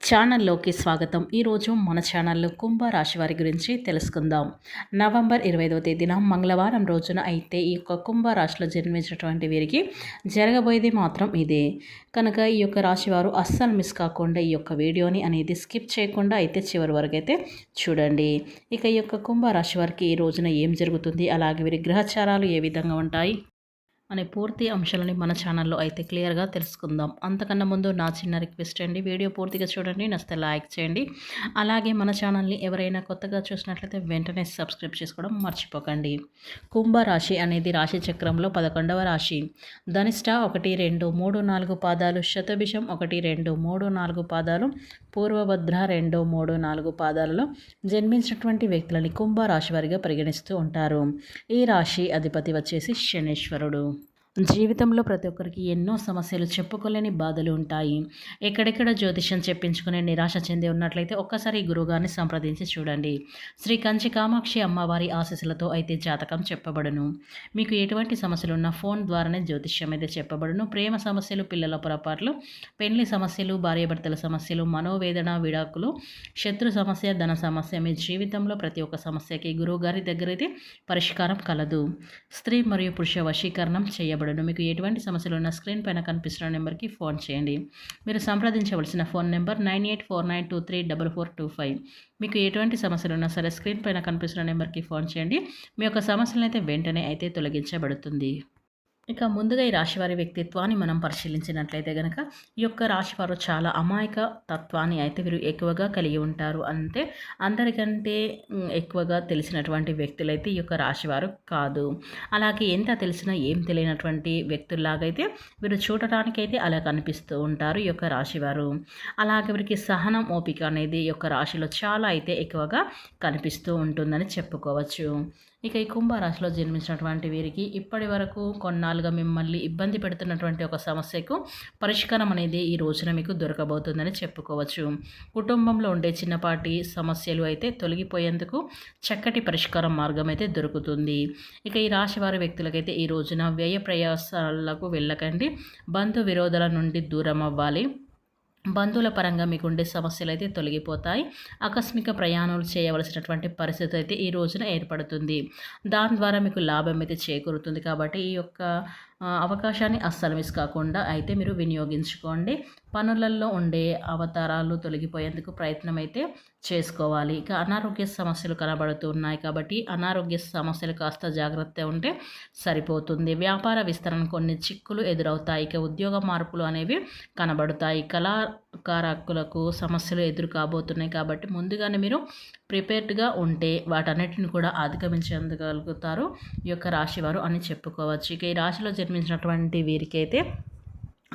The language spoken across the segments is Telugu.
ఛానల్లోకి స్వాగతం. ఈరోజు మన ఛానల్లో కుంభరాశి వారి గురించి తెలుసుకుందాం. నవంబర్ 25వ తేదీన మంగళవారం రోజున అయితే ఈ యొక్క కుంభరాశిలో జన్మించినటువంటి వీరికి జరగబోయేది మాత్రం ఇదే. కనుక ఈ యొక్క రాశి వారు అస్సలు మిస్ కాకుండా ఈ యొక్క వీడియోని అనేది స్కిప్ చేయకుండా అయితే చివరి వరకు అయితే చూడండి. ఇక ఈ యొక్క కుంభరాశి వారికి ఈ రోజున ఏం జరుగుతుంది, అలాగే వీరి గ్రహచారాలు ఏ విధంగా ఉంటాయి అనే పూర్తి అంశాలని మన ఛానల్లో అయితే క్లియర్గా తెలుసుకుందాం. అంతకన్నా ముందు నా చిన్న రిక్వెస్ట్ అండి, వీడియో పూర్తిగా చూడండి, నచ్చితే లైక్ చేయండి. అలాగే మన ఛానల్ని ఎవరైనా కొత్తగా చూసినట్లయితే వెంటనే సబ్స్క్రైబ్ చేసుకోవడం మర్చిపోకండి. కుంభరాశి అనేది రాశి చక్రంలో 11వ రాశి. ధనిష్ట 1, 2, 3, 4 పాదాలు, శతభిషం 1, 2, 3, 4 పాదాలు, పూర్వభద్ర 2, 3, 4 పాదాలలో జన్మించినటువంటి వ్యక్తులని కుంభరాశి వారిగా పరిగణిస్తూ ఉంటారు. ఈ రాశి అధిపతి వచ్చేసి శనీశ్వరుడు. జీవితంలో ప్రతి ఒక్కరికి ఎన్నో సమస్యలు, చెప్పుకోలేని బాధలు ఉంటాయి. ఎక్కడెక్కడ జ్యోతిష్యం చెప్పించుకునే నిరాశ చెంది ఉన్నట్లయితే ఒక్కసారి గురువుగారిని సంప్రదించి చూడండి. శ్రీ కంచి కామాక్షి అమ్మవారి ఆశీస్సులతో అయితే జాతకం చెప్పబడును. మీకు ఎటువంటి సమస్యలు ఉన్నా ఫోన్ ద్వారానే జ్యోతిష్యం అయితే చెప్పబడును. ప్రేమ సమస్యలు, పిల్లల పొరపాట్లు, పెళ్లి సమస్యలు, భార్యాభర్తల సమస్యలు, మనోవేదన, విడాకులు, శత్రు సమస్య, ధన సమస్య, మీ జీవితంలో ప్రతి ఒక్క సమస్యకి గురువుగారి దగ్గరైతే పరిష్కారం కలదు. స్త్రీ మరియు పురుష వశీకరణం చేయబడును. మీకు ఎటువంటి సమస్యలు ఉన్న స్క్రీన్ పైన కనిపిస్తున్న నెంబర్కి ఫోన్ చేయండి. మీరు సంప్రదించవలసిన ఫోన్ నెంబర్ 9849234425. మీకు ఎటువంటి సమస్యలు ఉన్నా సరే స్క్రీన్ పైన కనిపిస్తున్న నెంబర్కి ఫోన్ చేయండి. మీ యొక్క సమస్యలను అయితే వెంటనే అయితే తొలగించబడుతుంది. ఇక ముందుగా ఈ రాశివారి వ్యక్తిత్వాన్ని మనం పరిశీలించినట్లయితే కనుక ఈ యొక్క రాశివారు చాలా అమాయక తత్వాన్ని అయితే వీరు ఎక్కువగా కలిగి ఉంటారు. అంటే అందరికంటే ఎక్కువగా తెలిసినటువంటి వ్యక్తులైతే ఈ యొక్క రాశివారు కాదు. అలాగే ఎంత తెలిసినా ఏం తెలియనటువంటి వ్యక్తుల్లాగైతే వీరు చూడటానికైతే అలా కనిపిస్తూ ఉంటారు ఈ యొక్క రాశివారు. అలాగే వీరికి సహనం, ఓపిక అనేది ఈ యొక్క రాశిలో చాలా అయితే ఎక్కువగా కనిపిస్తూ ఉంటుందని చెప్పుకోవచ్చు. ఇక ఈ కుంభరాశిలో జన్మించినటువంటి వీరికి ఇప్పటి వరకు కొన్నాళ్ళుగా మిమ్మల్ని ఇబ్బంది పెడుతున్నటువంటి ఒక సమస్యకు పరిష్కారం అనేది ఈ రోజున మీకు దొరకబోతుందని చెప్పుకోవచ్చు. కుటుంబంలో ఉండే చిన్నపాటి సమస్యలు అయితే తొలగిపోయేందుకు చక్కటి పరిష్కారం మార్గం అయితే దొరుకుతుంది. ఇక ఈ రాశి వారి వ్యక్తులకైతే ఈ రోజున వ్యయ ప్రయాసాలకు వెళ్ళకండి. బంధు విరోధాల నుండి దూరం అవ్వాలి. బంధువుల పరంగా మీకు ఉండే సమస్యలు అయితే తొలగిపోతాయి. ఆకస్మిక ప్రయాణాలు చేయవలసినటువంటి పరిస్థితి అయితే ఈ రోజున ఏర్పడుతుంది. దాని ద్వారా మీకు లాభం అయితే చేకూరుతుంది. కాబట్టి ఈ యొక్క అవకాశాన్ని అస్సలు మిస్ కాకుండా అయితే మీరు వినియోగించుకోండి. పనులలో ఉండే అవతారాలు తొలగిపోయేందుకు ప్రయత్నం అయితే చేసుకోవాలి. ఇక అనారోగ్య సమస్యలు కనబడుతున్నాయి కాబట్టి అనారోగ్య సమస్యలు కాస్త జాగ్రత్త ఉంటే సరిపోతుంది. వ్యాపార విస్తరణ కొన్ని చిక్కులు ఎదురవుతాయి. ఇక ఉద్యోగ మార్పులు అనేవి కనబడతాయి. కళాకారులకు సమస్యలు ఎదురు కాబోతున్నాయి కాబట్టి ముందుగానే మీరు ప్రిపేర్డ్గా ఉంటే వాటన్నిటిని కూడా అధిగమించగలుగుతారు ఈ యొక్క రాశివారు అని చెప్పుకోవచ్చు. ఇక ఈ రాశిలో జన్మించినటువంటి వీరికైతే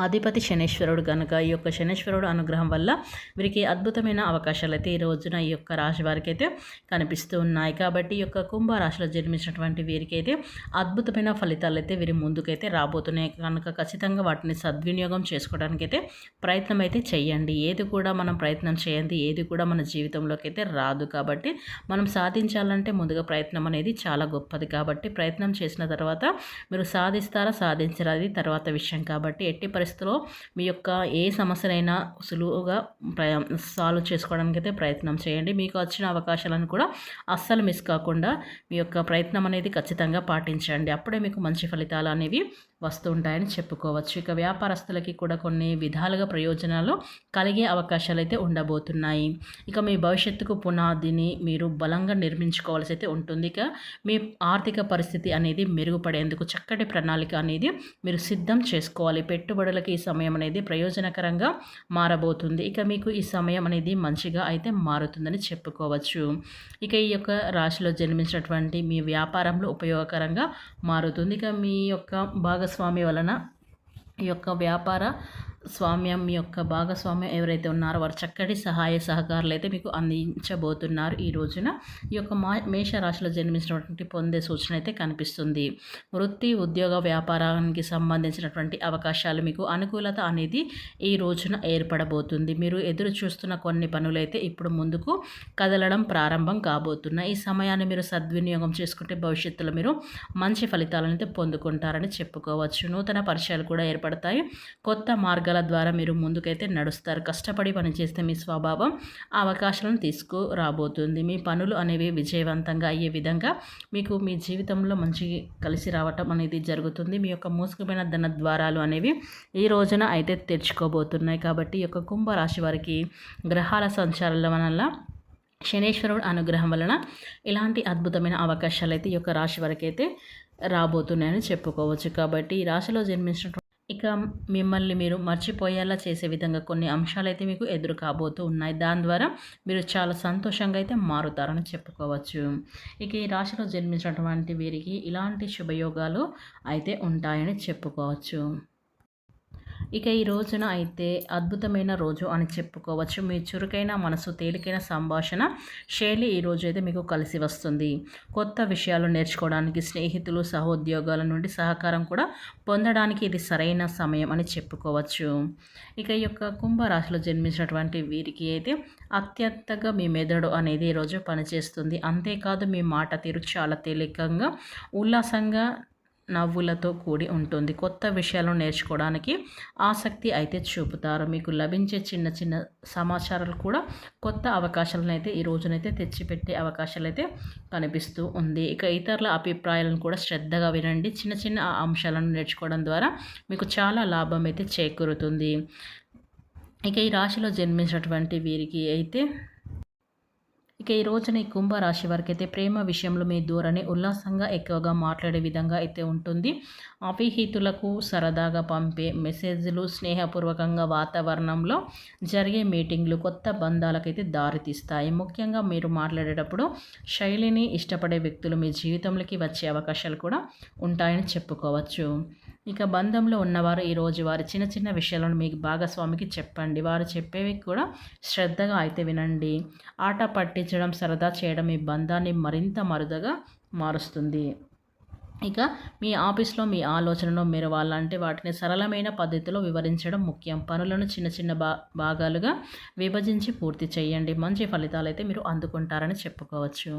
అధిపతి శనీశ్వరుడు కనుక ఈ యొక్క శనీశ్వరుడు అనుగ్రహం వల్ల వీరికి అద్భుతమైన అవకాశాలు అయితే ఈ రోజున ఈ యొక్క రాశి వారికి అయితే కనిపిస్తూ ఉన్నాయి. కాబట్టి ఈ యొక్క కుంభరాశిలో జన్మించినటువంటి వీరికైతే అద్భుతమైన ఫలితాలు అయితే వీరి ముందుకైతే రాబోతున్నాయి. కనుక ఖచ్చితంగా వాటిని సద్వినియోగం చేసుకోవడానికి అయితే ప్రయత్నం అయితే చేయండి. ఏది కూడా మనం ప్రయత్నం చేయండి, ఏది కూడా మన జీవితంలోకి అయితే రాదు. కాబట్టి మనం సాధించాలంటే ముందుగా ప్రయత్నం అనేది చాలా గొప్పది. కాబట్టి ప్రయత్నం చేసిన తర్వాత మీరు సాధిస్తారా సాధించరా అది తర్వాత విషయం. కాబట్టి ఎట్టి పరిస్థితుల్లో మీ యొక్క ఏ సమస్యనైనా సులువుగా సాల్వ్ చేసుకోవడానికి అయితే ప్రయత్నం చేయండి. మీకు వచ్చిన అవకాశాలను కూడా అస్సలు మిస్ కాకుండా మీ యొక్క ప్రయత్నం అనేది ఖచ్చితంగా పాటించండి. అప్పుడే మీకు మంచి ఫలితాలు అనేవి వస్తూ ఉంటాయని చెప్పుకోవచ్చు. ఇక వ్యాపారస్తులకి కూడా కొన్ని విధాలుగా ప్రయోజనాలు కలిగే అవకాశాలు అయితే ఉండబోతున్నాయి. ఇక మీ భవిష్యత్తుకు పునాదిని మీరు బలంగా నిర్మించుకోవాల్సి అయితే ఉంటుంది. ఇక మీ ఆర్థిక పరిస్థితి అనేది మెరుగుపడేందుకు చక్కటి ప్రణాళిక అనేది మీరు సిద్ధం చేసుకోవాలి. పెట్టుబడులకి ఈ సమయం అనేది ప్రయోజనకరంగా మారబోతుంది. ఇక మీకు ఈ సమయం అనేది మంచిగా అయితే మారుతుందని చెప్పుకోవచ్చు. ఇక ఈ యొక్క రాశిలో జన్మించినటువంటి మీ వ్యాపారంలో ఉపయోగకరంగా మారుతుంది. ఇక మీ యొక్క భాగస్వామి వలన ఈ యొక్క వ్యాపార స్వామ్యం, మీ యొక్క భాగస్వామ్యం ఎవరైతే ఉన్నారో వారు చక్కటి సహాయ సహకారాలు అయితే మీకు అందించబోతున్నారు. ఈ రోజున ఈ యొక్క మేషరాశిలో జన్మించినటువంటి పొందే సూచన అయితే కనిపిస్తుంది. వృత్తి, ఉద్యోగ, వ్యాపారానికి సంబంధించినటువంటి అవకాశాలు మీకు అనుకూలత అనేది ఈ రోజున ఏర్పడబోతుంది. మీరు ఎదురు చూస్తున్న కొన్ని పనులైతే ఇప్పుడు ముందుకు కదలడం ప్రారంభం కాబోతున్నాయి. ఈ సమయాన్ని మీరు సద్వినియోగం చేసుకుంటే భవిష్యత్తులో మీరు మంచి ఫలితాలను అయితే పొందుకుంటారని చెప్పుకోవచ్చు. నూతన పరిచయాలు కూడా ఏర్పడతాయి. కొత్త మార్గ మార్గాల ద్వారా మీరు ముందుకైతే నడుస్తారు. కష్టపడి పనిచేస్తే మీ స్వభావం ఆ అవకాశాలను తీసుకురాబోతుంది. మీ పనులు అనేవి విజయవంతంగా అయ్యే విధంగా మీకు మీ జీవితంలో మంచి కలిసి రావటం అనేది జరుగుతుంది. మీ యొక్క మూసుకుపోయిన ధన ద్వారాలు అనేవి ఈ రోజున అయితే తెరుచుకోబోతున్నాయి. కాబట్టి ఈ యొక్క కుంభరాశి వారికి గ్రహాల సంచారాల వలన శనీశ్వరుడు అనుగ్రహం వలన ఇలాంటి అద్భుతమైన అవకాశాలు అయితే ఈ యొక్క రాశి వరకు అయితే రాబోతున్నాయని చెప్పుకోవచ్చు. కాబట్టి ఈ రాశిలో జన్మించినటువంటి ఇక మిమ్మల్ని మీరు మర్చిపోయేలా చేసే విధంగా కొన్ని అంశాలు అయితే మీకు ఎదురు కాబోతూ ఉన్నాయి. దాని ద్వారా మీరు చాలా సంతోషంగా అయితే మారుతారని చెప్పుకోవచ్చు. ఇక ఈ రాశిలో జన్మించినటువంటి వీరికి ఇలాంటి శుభయోగాలు అయితే ఉంటాయని చెప్పుకోవచ్చు. ఇక ఈ రోజున అయితే అద్భుతమైన రోజు అని చెప్పుకోవచ్చు. మీ చురుకైన మనసు, తేలికైన సంభాషణ శైలి ఈ రోజు అయితే మీకు కలిసి వస్తుంది. కొత్త విషయాలు నేర్చుకోవడానికి, స్నేహితులు, సహోద్యోగాల నుండి సహకారం కూడా పొందడానికి ఇది సరైన సమయం అని చెప్పుకోవచ్చు. ఇక ఈ యొక్క కుంభరాశిలో జన్మించినటువంటి వీరికి అయితే అత్యంతగా మీ మెదడు అనేది ఈరోజు పనిచేస్తుంది. అంతేకాదు మీ మాట తీరు చాలా తేలికంగా, ఉల్లాసంగా, నవ్వులతో కూడి ఉంటుంది. కొత్త విషయాలను నేర్చుకోవడానికి ఆసక్తి అయితే చూపుతారు. మీకు లభించే చిన్న చిన్న సమాచారాలు కూడా కొత్త అవకాశాలను అయితే ఈ రోజునైతే తెచ్చిపెట్టే అవకాశాలు అయితే కనిపిస్తూ ఉంది. ఇక ఇతరుల అభిప్రాయాలను కూడా శ్రద్ధగా వినండి. చిన్న చిన్న అంశాలను నేర్చుకోవడం ద్వారా మీకు చాలా లాభం అయితే చేకూరుతుంది. ఇక ఈ రాశిలో జన్మించినటువంటి వీరికి అయితే ఇక ఈ రోజున ఈ కుంభరాశి వారికి అయితే ప్రేమ విషయంలో మీ ధోరణి ఉల్లాసంగా ఎక్కువగా మాట్లాడే విధంగా అయితే ఉంటుంది. అవిహితులకు సరదాగా పంపే మెసేజ్లు, స్నేహపూర్వకంగా వాతావరణంలో జరిగే మీటింగ్లు కొత్త బంధాలకైతే దారితీస్తాయి. ముఖ్యంగా మీరు మాట్లాడేటప్పుడు శైలిని ఇష్టపడే వ్యక్తులు మీ జీవితంలోకి వచ్చే అవకాశాలు కూడా ఉంటాయని చెప్పుకోవచ్చు. ఇక బంధంలో ఉన్నవారు ఈరోజు వారి చిన్న చిన్న విషయాలను మీకు భాగస్వామికి చెప్పండి. వారు చెప్పేవి కూడా శ్రద్ధగా అయితే వినండి. ఆట పట్టించడం, సరదా చేయడం మీ బంధాన్ని మరింత మరుదుగా మారుస్తుంది. ఇక మీ ఆఫీస్లో మీ ఆలోచనను మీరు వాళ్ళంటే వాటిని సరళమైన పద్ధతిలో వివరించడం ముఖ్యం. పనులను చిన్న చిన్న భాగాలుగా విభజించి పూర్తి చేయండి. మంచి ఫలితాలు అయితే మీరు అందుకుంటారని చెప్పుకోవచ్చు.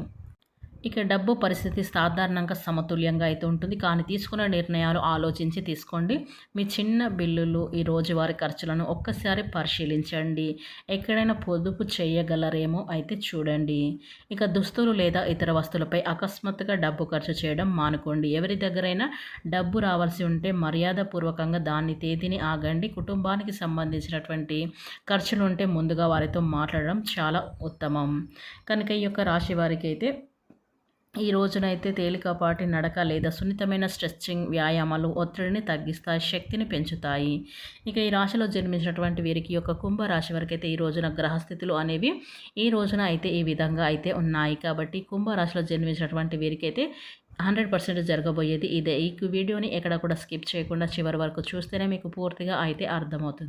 ఇక డబ్బు పరిస్థితి సాధారణంగా సమతుల్యంగా అయితే ఉంటుంది. కానీ తీసుకున్న నిర్ణయాలు ఆలోచించి తీసుకోండి. మీ చిన్న బిల్లులు, ఈ రోజువారీ ఖర్చులను ఒక్కసారి పరిశీలించండి. ఎక్కడైనా పొదుపు చేయగలరేమో అయితే చూడండి. ఇక దుస్తులు లేదా ఇతర వస్తువులపై అకస్మాత్తుగా డబ్బు ఖర్చు చేయడం మానుకోండి. ఎవరి దగ్గరైనా డబ్బు రావాల్సి ఉంటే మర్యాదపూర్వకంగా దాన్ని తేదీని ఆగండి. కుటుంబానికి సంబంధించినటువంటి ఖర్చులు ఉంటే ముందుగా వారితో మాట్లాడడం చాలా ఉత్తమం. కనుక ఈ యొక్క రాశి వారికి అయితే ఈ రోజునైతే తేలికపాటి నడక లేదా సున్నితమైన స్ట్రెచ్చింగ్ వ్యాయామాలు ఒత్తిడిని తగ్గిస్తాయి, శక్తిని పెంచుతాయి. ఇక ఈ రాశిలో జన్మించినటువంటి వీరికి యొక్క కుంభరాశి వరకు అయితే ఈ రోజున గ్రహస్థితులు అనేవి ఈ రోజున అయితే ఈ విధంగా అయితే ఉన్నాయి. కాబట్టి కుంభరాశిలో జన్మించినటువంటి వీరికి అయితే 100% జరగబోయేది ఇదే. ఈ వీడియోని ఎక్కడ కూడా స్కిప్ చేయకుండా చివరి వరకు చూస్తేనే మీకు పూర్తిగా అయితే అర్థమవుతుంది.